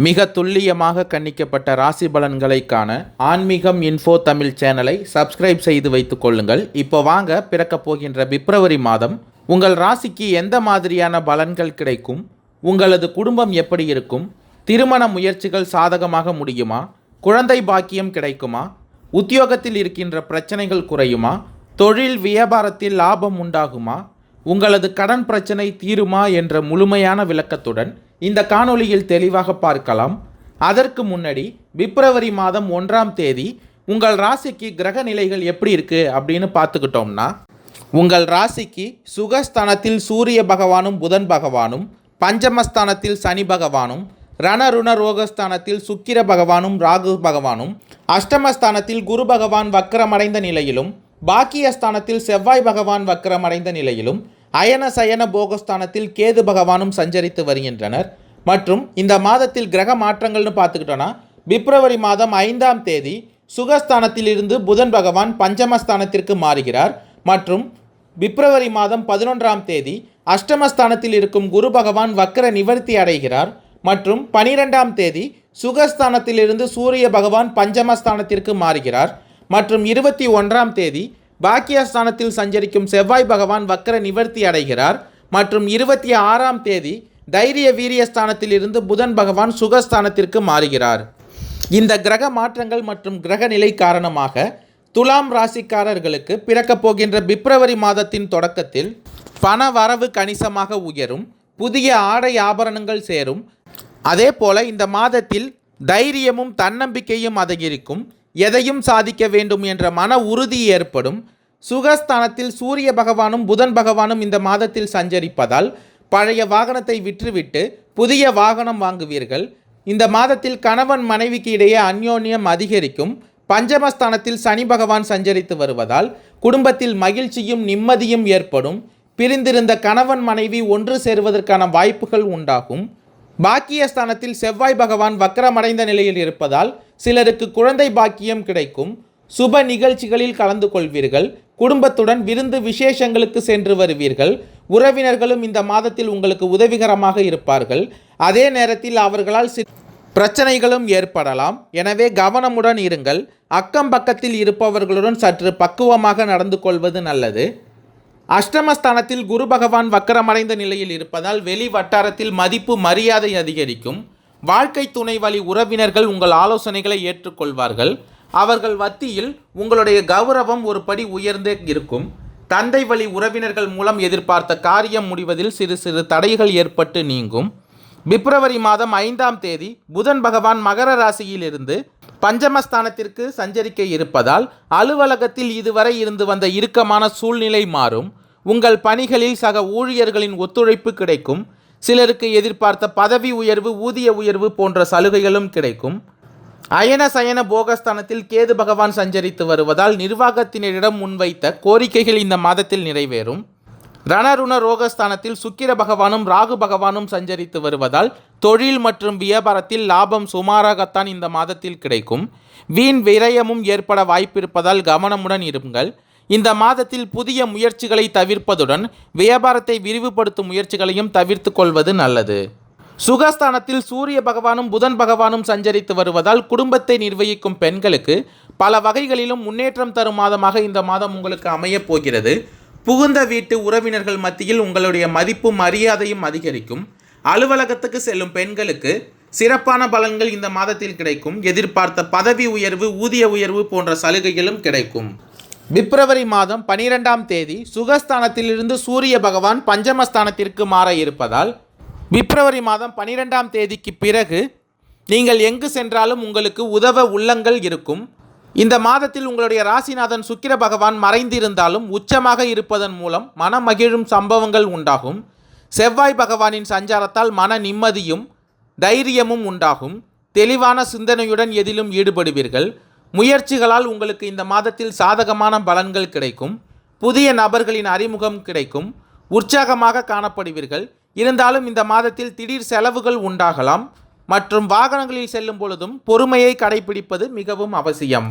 மிக துல்லியமாக கணிக்கப்பட்ட ராசி பலன்களை காண ஆன்மீகம் இன்ஃபோ தமிழ் சேனலை சப்ஸ்கிரைப் செய்து வைத்துக் கொள்ளுங்கள். இப்போ வாங்க, பிறக்கப் போகின்ற பிப்ரவரி மாதம் உங்கள் ராசிக்கு எந்த மாதிரியான பலன்கள் கிடைக்கும், உங்களது குடும்பம் எப்படி இருக்கும், திருமண முயற்சிகள் சாதகமாக முடியுமா, குழந்தை பாக்கியம் கிடைக்குமா, உத்தியோகத்தில் இருக்கின்ற பிரச்சனைகள் குறையுமா, தொழில் வியாபாரத்தில் லாபம் உண்டாகுமா, உங்களது கடன் பிரச்சனை தீருமா என்ற முழுமையான விளக்கத்துடன் இந்த காணொளியில் தெளிவாக பார்க்கலாம். அதற்கு முன்னாடி பிப்ரவரி மாதம் 1ஆம் தேதி உங்கள் ராசிக்கு கிரக நிலைகள் எப்படி இருக்குது அப்படின்னு பார்த்துக்கிட்டோம்னா, உங்கள் ராசிக்கு சுகஸ்தானத்தில் சூரிய பகவானும் புதன் பகவானும், பஞ்சமஸ்தானத்தில் சனி பகவானும், ரணருண ரோகஸ்தானத்தில் சுக்கிர பகவானும் ராகு பகவானும், அஷ்டமஸ்தானத்தில் குரு பகவான் வக்கரமடைந்த நிலையிலும், பாக்கியஸ்தானத்தில் செவ்வாய் பகவான் வக்கரமடைந்த நிலையிலும், அயன சயன போகஸ்தானத்தில் கேது பகவானும் சஞ்சரித்து வருகின்றனர். மற்றும் இந்த மாதத்தில் கிரக மாற்றங்கள்னு பார்த்துக்கிட்டோன்னா, பிப்ரவரி மாதம் 5ஆம் தேதி சுகஸ்தானத்தில் இருந்து புதன் பகவான் பஞ்சமஸ்தானத்திற்கு மாறுகிறார். மற்றும் பிப்ரவரி மாதம் 11ஆம் தேதி அஷ்டமஸ்தானத்தில் இருக்கும் குரு பகவான் வக்கர நிவர்த்தி அடைகிறார். மற்றும் 12ஆம் தேதி சுகஸ்தானத்தில் இருந்து சூரிய பகவான் பஞ்சமஸ்தானத்திற்கு மாறுகிறார். மற்றும் 21ஆம் தேதி பாக்கியஸ்தானத்தில் சஞ்சரிக்கும் செவ்வாய் பகவான் வக்கர நிவர்த்தி அடைகிறார். மற்றும் 26ஆம் தேதி தைரிய வீரியஸ்தானத்தில் இருந்து புதன் பகவான் சுகஸ்தானத்திற்கு மாறுகிறார். இந்த கிரக மாற்றங்கள் மற்றும் கிரக நிலை காரணமாக துலாம் ராசிக்காரர்களுக்கு பிறக்கப் போகின்ற பிப்ரவரி மாதத்தின் தொடக்கத்தில் பண வரவு கணிசமாக உயரும், புதிய ஆடை ஆபரணங்கள் சேரும். அதே போல இந்த மாதத்தில் தைரியமும் தன்னம்பிக்கையும் அதிகரிக்கும், எதையும் சாதிக்க வேண்டும் என்ற மன உறுதி ஏற்படும். சுகஸ்தானத்தில் சூரிய பகவானும் புதன் பகவானும் இந்த மாதத்தில் சஞ்சரிப்பதால் பழைய வாகனத்தை விற்றுவிட்டு புதிய வாகனம் வாங்குவீர்கள். இந்த மாதத்தில் கணவன் மனைவிக்கு இடையே அந்யோன்யம் அதிகரிக்கும். பஞ்சமஸ்தானத்தில் சனி பகவான் சஞ்சரித்து வருவதால் குடும்பத்தில் மகிழ்ச்சியும் நிம்மதியும் ஏற்படும். பிரிந்திருந்த கணவன் மனைவி ஒன்று சேருவதற்கான வாய்ப்புகள் உண்டாகும். பாக்கியஸ்தானத்தில் செவ்வாய் பகவான் வக்கரமடைந்த நிலையில் இருப்பதால் சிலருக்கு குழந்தை பாக்கியம் கிடைக்கும். சுப நிகழ்ச்சிகளில் கலந்து கொள்வீர்கள். குடும்பத்துடன் விருந்து விசேஷங்களுக்கு சென்று வருவீர்கள். உறவினர்களும் இந்த மாதத்தில் உங்களுக்கு உதவிகரமாக இருப்பார்கள். அதே நேரத்தில் அவர்களால் பிரச்சனைகளும் ஏற்படலாம். எனவே கவனமுடன் இருங்கள். அக்கம் பக்கத்தில் இருப்பவர்களுடன் சற்று பக்குவமாக நடந்து கொள்வது நல்லது. அஷ்டமஸ்தானத்தில் குரு பகவான் வக்கரமடைந்த நிலையில் இருப்பதால் வெளி வட்டாரத்தில் மதிப்பு மரியாதை அதிகரிக்கும். வாழ்க்கை துணை வழி உறவினர்கள் உங்கள் ஆலோசனைகளை ஏற்றுக்கொள்வார்கள். அவர்கள் மத்தியில் உங்களுடைய கௌரவம் ஒரு படி உயர்ந்தே இருக்கும். தந்தை வழி உறவினர்கள் மூலம் எதிர்பார்த்த காரியம் முடிவதில் சிறு சிறு தடைகள் ஏற்பட்டு நீங்கும். பிப்ரவரி மாதம் 5ஆம் தேதி புதன் பகவான் மகர ராசியிலிருந்து பஞ்சமஸ்தானத்திற்கு சஞ்சரிக்க இருப்பதால் அலுவலகத்தில் இதுவரை இருந்து வந்த இறுக்கமான சூழ்நிலை மாறும். உங்கள் பணிகளில் சக ஊழியர்களின் ஒத்துழைப்பு கிடைக்கும். சிலருக்கு எதிர்பார்த்த பதவி உயர்வு, ஊதிய உயர்வு போன்ற சலுகைகளும் கிடைக்கும். அயன சயன போகஸ்தானத்தில் கேது பகவான் சஞ்சரித்து வருவதால் நிர்வாகத்தினரிடம் முன்வைத்த கோரிக்கைகள் இந்த மாதத்தில் நிறைவேறும். ரணருண ரோகஸ்தானத்தில் சுக்கிர பகவானும் ராகு பகவானும் சஞ்சரித்து வருவதால் தொழில் மற்றும் வியாபாரத்தில் லாபம் சுமாராகத்தான் இந்த மாதத்தில் கிடைக்கும். வீண் விரயமும் ஏற்பட வாய்ப்பிருப்பதால் கவனமுடன் இருங்கள். இந்த மாதத்தில் புதிய முயற்சிகளை தவிர்ப்பதுடன் வியாபாரத்தை விரிவுபடுத்தும் முயற்சிகளையும் தவிர்த்து கொள்வது நல்லது. சுகஸ்தானத்தில் சூரிய பகவானும் புதன் பகவானும் சஞ்சரித்து வருவதால் குடும்பத்தை நிர்வகிக்கும் பெண்களுக்கு பல வகைகளிலும் முன்னேற்றம் தரும் மாதமாக இந்த மாதம் உங்களுக்கு அமையப் போகிறது. புகுந்த வீட்டு உறவினர்கள் மத்தியில் உங்களுடைய மதிப்பும் மரியாதையும் அதிகரிக்கும். அலுவலகத்துக்கு செல்லும் பெண்களுக்கு சிறப்பான பலன்கள் இந்த மாதத்தில் கிடைக்கும். எதிர்பார்த்த பதவி உயர்வு, ஊதிய உயர்வு போன்ற சலுகைகளும் கிடைக்கும். பிப்ரவரி மாதம் 12ஆம் தேதி சுகஸ்தானத்திலிருந்து சூரிய பகவான் பஞ்சமஸ்தானத்திற்கு மாற இருப்பதால் பிப்ரவரி மாதம் 12ஆம் தேதிக்கு பிறகு நீங்கள் எங்கு சென்றாலும் உங்களுக்கு உதவ உள்ளங்கள் இருக்கும். இந்த மாதத்தில் உங்களுடைய ராசிநாதன் சுக்கிர பகவான் மறைந்திருந்தாலும் உச்சமாக இருப்பதன் மூலம் மன மகிழும் சம்பவங்கள் உண்டாகும். செவ்வாய் பகவானின் சஞ்சாரத்தால் மன நிம்மதியும் தைரியமும் உண்டாகும். தெளிவான சிந்தனையுடன் எதிலும் ஈடுபடுவீர்கள். முயற்சிகளால் உங்களுக்கு இந்த மாதத்தில் சாதகமான பலன்கள் கிடைக்கும். புதிய நபர்களின் அறிமுகம் கிடைக்கும். உற்சாகமாக காணப்படுவீர்கள். இருந்தாலும் இந்த மாதத்தில் திடீர் செலவுகள் உண்டாகலாம். மற்றும் வாகனங்களில் செல்லும் பொழுதும் பொறுமையை கடைபிடிப்பது மிகவும் அவசியம்.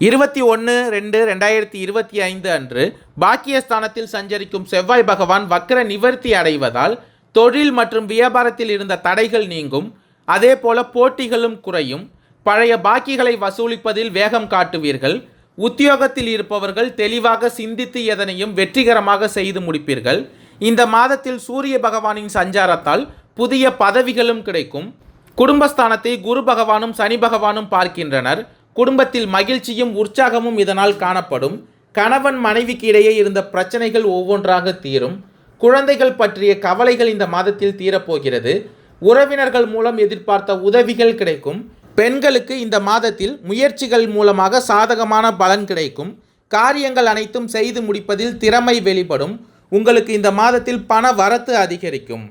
21/2/2025 அன்று பாக்கியஸ்தானத்தில் சஞ்சரிக்கும் செவ்வாய் பகவான் வக்கர நிவர்த்தி அடைவதால் தொழில் மற்றும் வியாபாரத்தில் இருந்த தடைகள் நீங்கும். அதே போல போட்டிகளும் குறையும். பழைய பாக்கிகளை வசூலிப்பதில் வேகம் காட்டுவீர்கள். உத்தியோகத்தில் இருப்பவர்கள் தெளிவாக சிந்தித்து எதனையும் வெற்றிகரமாக செய்து முடிப்பீர்கள். இந்த மாதத்தில் சூரிய பகவானின் சஞ்சாரத்தால் புதிய பதவிகளும் கிடைக்கும். குடும்பஸ்தானத்தை குரு பகவானும் சனி பகவானும் பார்க்கின்றனர். குடும்பத்தில் மகிழ்ச்சியும் உற்சாகமும் இதனால் காணப்படும். கணவன் மனைவிக்கு இடையே இருந்த பிரச்சனைகள் ஒவ்வொன்றாக தீரும். குழந்தைகள் பற்றிய கவலைகள் இந்த மாதத்தில் தீரப்போகிறது. உறவினர்கள் மூலம் எதிர்பார்த்த உதவிகள் கிடைக்கும். பெண்களுக்கு இந்த மாதத்தில் முயற்சிகள் மூலமாக சாதகமான பலன் கிடைக்கும். காரியங்கள் அனைத்தும் செய்து முடிப்பதில் திறமை வெளிப்படும். உங்களுக்கு இந்த மாதத்தில் பண வரத்து அதிகரிக்கும்.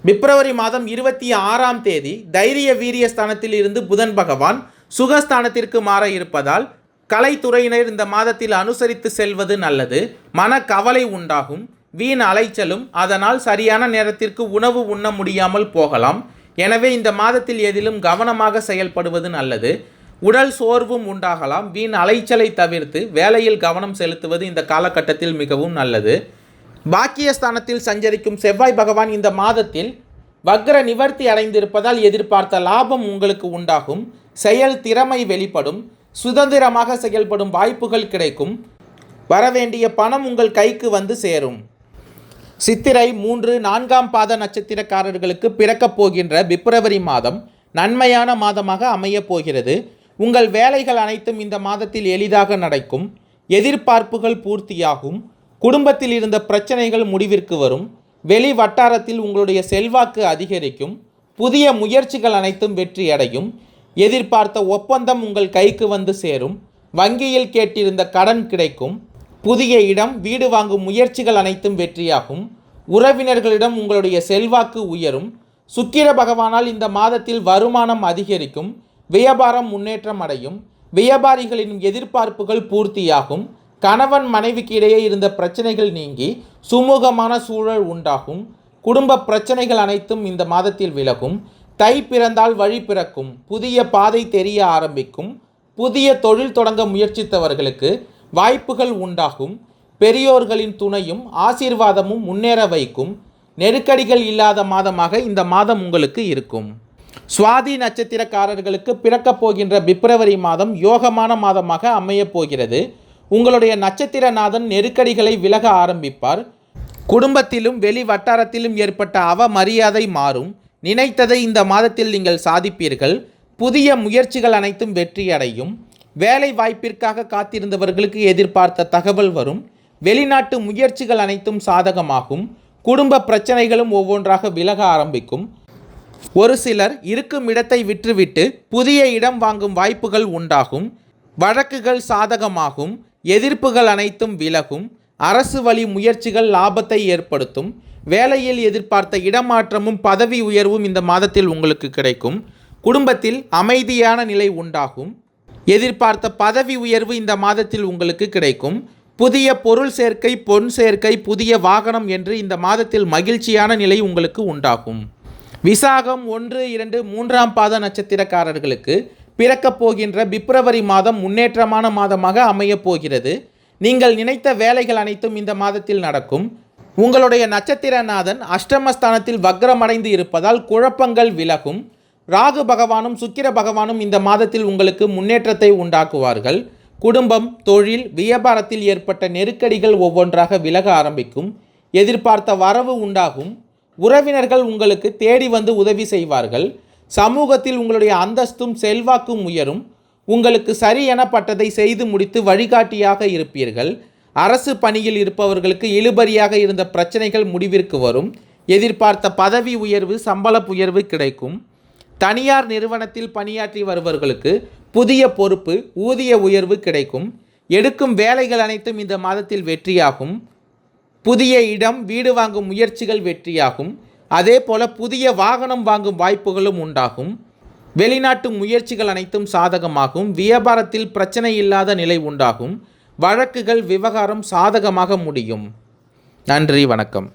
பிப்ரவரி மாதம் 26ஆம் தேதி தைரிய வீரிய ஸ்தானத்தில் இருந்து புதன் பகவான் சுகஸ்தானத்திற்கு மாற இருப்பதால் கலைத்துறையினர் இந்த மாதத்தில் அனுசரித்து செல்வது நல்லது. மன கவலை உண்டாகும். வீண் அலைச்சலும், அதனால் சரியான நேரத்திற்கு உணவு உண்ண முடியாமல் போகலாம். எனவே இந்த மாதத்தில் எதிலும் கவனமாக செயல்படுவது நல்லது. உடல் சோர்வும் உண்டாகலாம். வீண் அலைச்சலை தவிர்த்து வேலையில் கவனம் செலுத்துவது இந்த காலகட்டத்தில் மிகவும் நல்லது. பாக்கியஸ்தானத்தில் சஞ்சரிக்கும் செவ்வாய் பகவான் இந்த மாதத்தில் வக்ர நிவர்த்தி அடைந்திருப்பதால் எதிர்பார்த்த லாபம் உங்களுக்கு உண்டாகும். செயல் திறமை வெளிப்படும். சுதந்திரமாக செயல்படும் வாய்ப்புகள் கிடைக்கும். வரவேண்டிய பணம் உங்கள் கைக்கு வந்து சேரும். சித்திரை 3, 4ஆம் பாத நட்சத்திரக்காரர்களுக்கு பிறக்கப் போகின்ற பிப்ரவரி மாதம் நன்மையான மாதமாக அமையப் போகிறது. உங்கள் வேலைகள் அனைத்தும் இந்த மாதத்தில் எளிதாக நடக்கும். எதிர்பார்ப்புகள் பூர்த்தியாகும். குடும்பத்தில் இருந்த பிரச்சனைகள் முடிவிற்கு வரும். வெளி வட்டாரத்தில் உங்களுடைய செல்வாக்கு அதிகரிக்கும். புதிய முயற்சிகள் அனைத்தும் வெற்றியடையும். எதிர்பார்த்த ஒப்பந்தம் உங்கள் கைக்கு வந்து சேரும். வங்கியில் கேட்டிருந்த கடன் கிடைக்கும். புதிய இடம், வீடு வாங்கும் முயற்சிகள் அனைத்தும் வெற்றியாகும். உறவினர்களிடம் உங்களுடைய செல்வாக்கு உயரும். சுக்கிர பகவானால் இந்த மாதத்தில் வருமானம் அதிகரிக்கும். வியாபாரம் முன்னேற்றம் அடையும். வியாபாரிகளின் எதிர்பார்ப்புகள் பூர்த்தியாகும். கணவன் மனைவிக்கு இடையே இருந்த பிரச்சனைகள் நீங்கி சுமூகமான சூழல் உண்டாகும். குடும்ப பிரச்சனைகள் அனைத்தும் இந்த மாதத்தில் விலகும். தை பிறந்தால் வழி பிறக்கும். புதிய பாதை தெரிய ஆரம்பிக்கும். புதிய தொழில் தொடங்க முயற்சித்தவர்களுக்கு வாய்ப்புகள் உண்டாகும். பெரியோர்களின் துணையும் ஆசீர்வாதமும் முன்னேற வைக்கும். நெருக்கடிகள் இல்லாத மாதமாக இந்த மாதம் உங்களுக்கு இருக்கும். சுவாதி நட்சத்திரக்காரர்களுக்கு பிறக்கப் போகின்ற பிப்ரவரி மாதம் யோகமான மாதமாக அமையப் போகிறது. உங்களுடைய நட்சத்திரநாதன் நெருக்கடிகளை விலக ஆரம்பிப்பார். குடும்பத்திலும் வெளி வட்டாரத்திலும் ஏற்பட்ட அவமரியாதை மாறும். நினைத்ததை இந்த மாதத்தில் நீங்கள் சாதிப்பீர்கள். புதிய முயற்சிகள் அனைத்தும் வெற்றியடையும். வேலை வாய்ப்பிற்காக காத்திருந்தவர்களுக்கு எதிர்பார்த்த தகவல் வரும். வெளிநாட்டு முயற்சிகள் அனைத்தும் சாதகமாகும். குடும்ப பிரச்சனைகளும் ஒவ்வொன்றாக விலக ஆரம்பிக்கும். ஒரு சிலர் இருக்கும் இடத்தை விற்றுவிட்டு புதிய இடம் வாங்கும் வாய்ப்புகள் உண்டாகும். வழக்குகள் சாதகமாகும். எதிர்ப்புகள் அனைத்தும் விலகும். அரசு வழி முயற்சிகள் லாபத்தை ஏற்படுத்தும். வேலையில் எதிர்பார்த்த இடமாற்றமும் பதவி உயர்வும் இந்த மாதத்தில் உங்களுக்கு கிடைக்கும். குடும்பத்தில் அமைதியான நிலை உண்டாகும். எதிர்பார்த்த பதவி உயர்வு இந்த மாதத்தில் உங்களுக்கு கிடைக்கும். புதிய பொருள் சேர்க்கை, பொன் சேர்க்கை, புதிய வாகனம் என்று இந்த மாதத்தில் மகிழ்ச்சியான நிலை உங்களுக்கு உண்டாகும். விசாகம் 1, 2, 3ஆம் பாத நட்சத்திரக்காரர்களுக்கு பிறக்கப் போகின்ற பிப்ரவரி மாதம் முன்னேற்றமான மாதமாக அமையப் போகிறது. நீங்கள் நினைத்த வேலைகள் அனைத்தும் இந்த மாதத்தில் நடக்கும். உங்களுடைய நட்சத்திரநாதன் அஷ்டமஸ்தானத்தில் வக்ரமடைந்து இருப்பதால் குழப்பங்கள் விலகும். ராகு பகவானும் சுக்கிர பகவானும் இந்த மாதத்தில் உங்களுக்கு முன்னேற்றத்தை உண்டாக்குவார்கள். குடும்பம், தொழில், வியாபாரத்தில் ஏற்பட்ட நெருக்கடிகள் ஒவ்வொன்றாக விலக ஆரம்பிக்கும். எதிர்பார்த்த வரவு உண்டாகும். உறவினர்கள் உங்களுக்கு தேடி வந்து உதவி செய்வார்கள். சமூகத்தில் உங்களுடைய அந்தஸ்தும் செல்வாக்கும் உயரும். உங்களுக்கு சரி எனப்பட்டதை செய்து முடித்து வழிகாட்டியாக இருப்பீர்கள். அரசு பணியில் இருப்பவர்களுக்கு இழுபறியாக இருந்த பிரச்சனைகள் முடிவிற்கு வரும். எதிர்பார்த்த பதவி உயர்வு, சம்பள உயர்வு கிடைக்கும். தனியார் நிறுவனத்தில் பணியாற்றி வருபவர்களுக்கு புதிய பொறுப்பு, ஊதிய உயர்வு கிடைக்கும். எடுக்கும் வேலைகள் அனைத்தும் இந்த மாதத்தில் வெற்றியாகும். புதிய இடம், வீடு வாங்கும் முயற்சிகள் வெற்றியாகும். அதே போல புதிய வாகனம் வாங்கும் வாய்ப்புகளும் உண்டாகும். வெளிநாட்டு முயற்சிகள் அனைத்தும் சாதகமாகும். வியாபாரத்தில் பிரச்சனை இல்லாத நிலை உண்டாகும். வழக்குகள், விவகாரம் சாதகமாக முடியும். நன்றி, வணக்கம்.